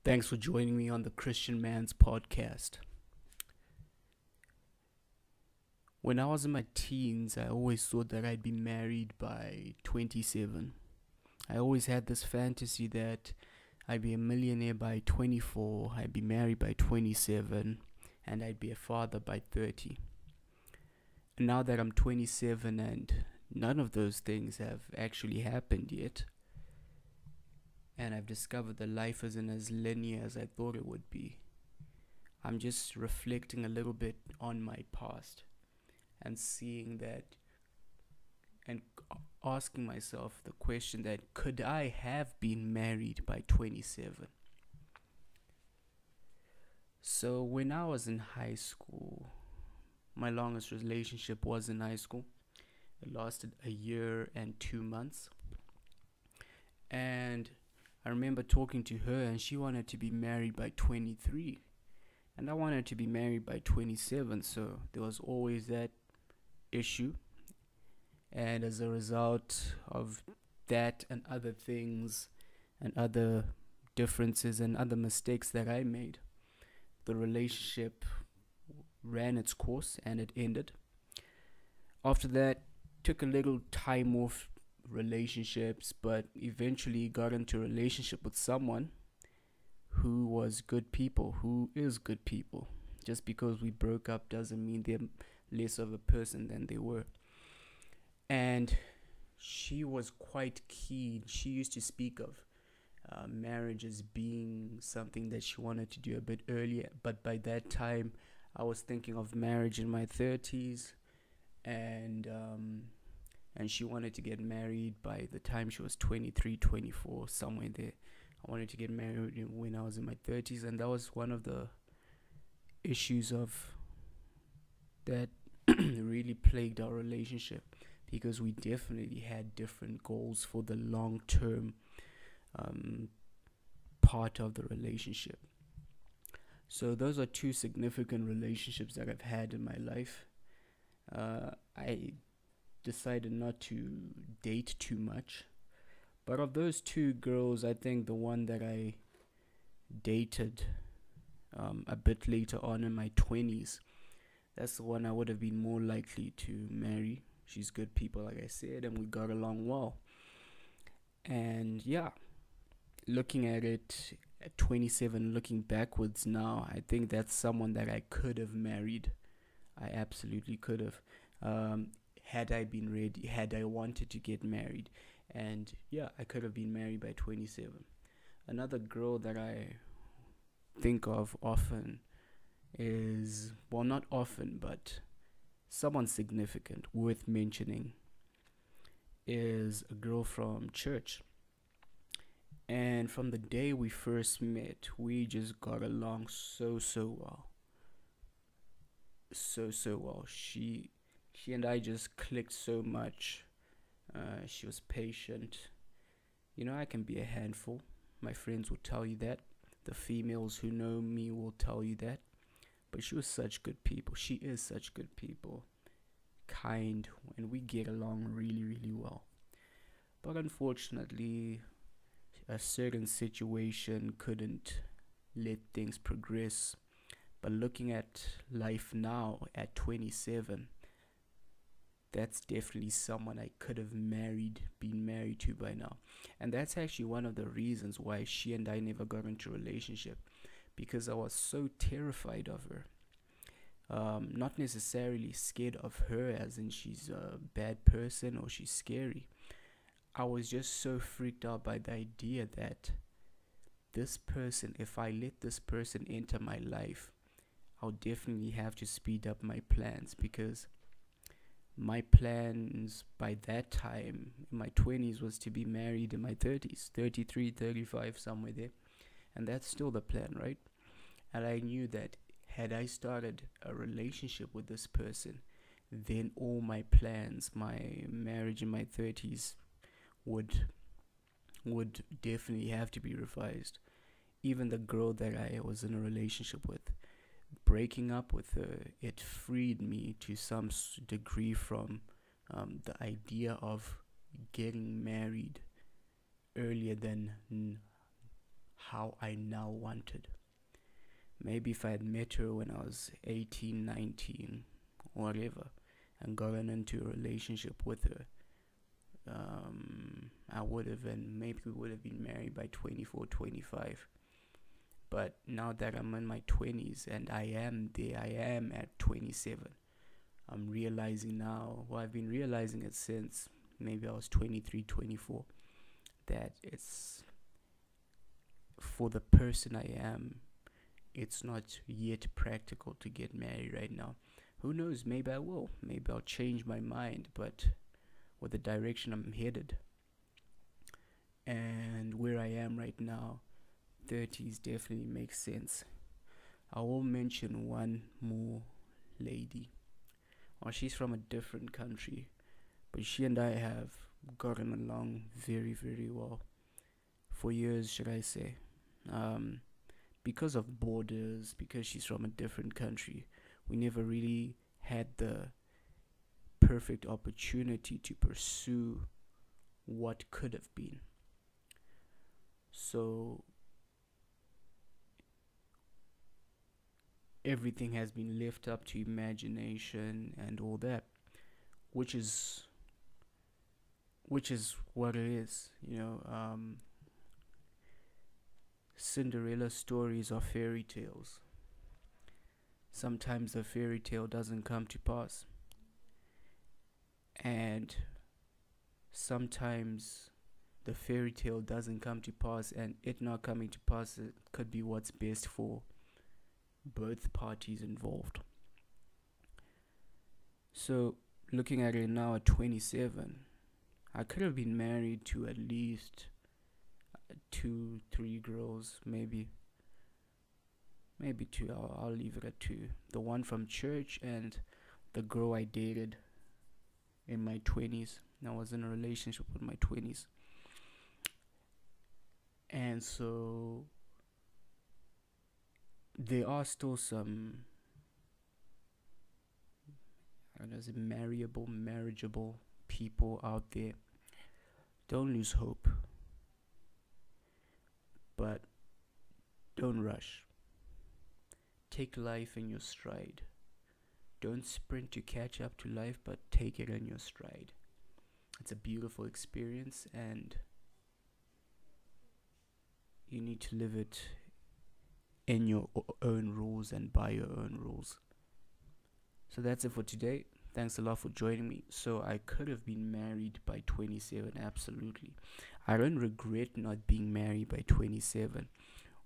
Thanks for joining me on the Christian Man's podcast. When I was in my teens, I always thought that I'd be married by 27. I always had this fantasy that I'd be a millionaire by 24, I'd be married by 27, and I'd be a father by 30. And now that I'm 27 and none of those things have actually happened yet, and I've discovered that life isn't as linear as I thought it would be, I'm just reflecting a little bit on my past and seeing that and asking myself the question that could I have been married by 27? So when I was in high school, my longest relationship was in high school. It lasted a year and 2 months. And I remember talking to her and she wanted to be married by 23. And I wanted to be married by 27, so there was always that issue. And as a result of that and other things and other differences and other mistakes that I made, the relationship ran its course and it ended. After that, took a little time off relationships, but eventually got into a relationship with someone who was good people, who is good people. Just because we broke up doesn't mean they're less of a person than they were. And she was quite keen. She used to speak of marriage as being something that she wanted to do a bit earlier, but by that time I was thinking of marriage in my 30s, and she wanted to get married by the time she was 23, 24, somewhere there. I wanted to get married when I was in my 30s, and that was one of the issues of that really plagued our relationship, because we definitely had different goals for the long-term part of the relationship. So those are two significant relationships that I've had in my life. I decided not to date too much, but of those two girls, I think the one that I dated a bit later on in my 20s, that's the one I would have been more likely to marry. She's good people, like I said, and we got along well. And yeah, looking at it at 27, looking backwards now, I think that's someone that I could have married. I absolutely could have. Had I been ready, had I wanted to get married. And yeah, I could have been married by 27. Another girl that I think of often is, well, not often, but someone significant worth mentioning, is a girl from church. And from the day we first met, we just got along so well. So well. She and I just clicked so much. She was patient. You know, I can be a handful. My friends will tell you that. The females who know me will tell you that. But she was such good people. She is such good people. Kind, and we get along really well. But unfortunately, a certain situation couldn't let things progress. But looking at life now at 27, that's definitely someone I could have been married to by now. And that's actually one of the reasons why she and I never got into a relationship, because I was so terrified of her. Not necessarily scared of her as in she's a bad person or she's scary. I was just so freaked out by the idea that this person, if I let this person enter my life, I'll definitely have to speed up my plans, because my plans by that time in my 20s was to be married in my 30s, 33, 35, somewhere there. And that's still the plan, right? And I knew that had I started a relationship with this person, then all my plans, my marriage in my 30s would definitely have to be revised. Even the girl that I was in a relationship with, breaking up with her, it freed me to some degree from the idea of getting married earlier than how I now wanted. Maybe if I had met her when I was 18, 19, whatever, and gotten into a relationship with her, I would have, and maybe we would have been married by 24, 25. But now that I'm in my 20s and I am at 27, I'm realizing now, well, I've been realizing it since maybe I was 23, 24, that it's for the person I am, it's not yet practical to get married right now. Who knows? Maybe I will. Maybe I'll change my mind, but with the direction I'm headed and where I am right now, 30s definitely makes sense. I will mention one more lady. Well, she's from a different country, but she and I have gotten along very, very well for years, should I say. Because of borders, because she's from a different country, we never really had the perfect opportunity to pursue what could have been. So everything has been left up to imagination and all that, which is what it is, Cinderella stories are fairy tales. Sometimes the fairy tale doesn't come to pass, and sometimes the fairy tale doesn't come to pass, and it not coming to pass, it could be what's best for both parties involved. So looking at it now at 27, I could have been married to at least 2, 3 girls, maybe two. I'll leave it at 2. The one from church and the girl I dated in my 20s. I was in a relationship with my 20s. And so there are still some, I don't know, marriageable people out there. Don't lose hope, but don't rush. Take life in your stride. Don't sprint to catch up to life, but take it in your stride. It's a beautiful experience, and you need to live it in your own rules and by your own rules. So that's it for today. Thanks a lot for joining me. So I could have been married by 27, absolutely. I don't regret not being married by 27.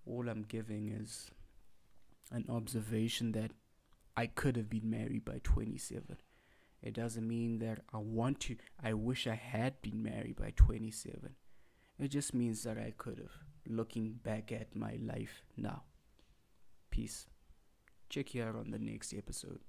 All I'm giving is an observation that I could have been married by 27. It doesn't mean that I wish I had been married by 27. It just means that I could have, looking back at my life now. Peace. Check you out on the next episode.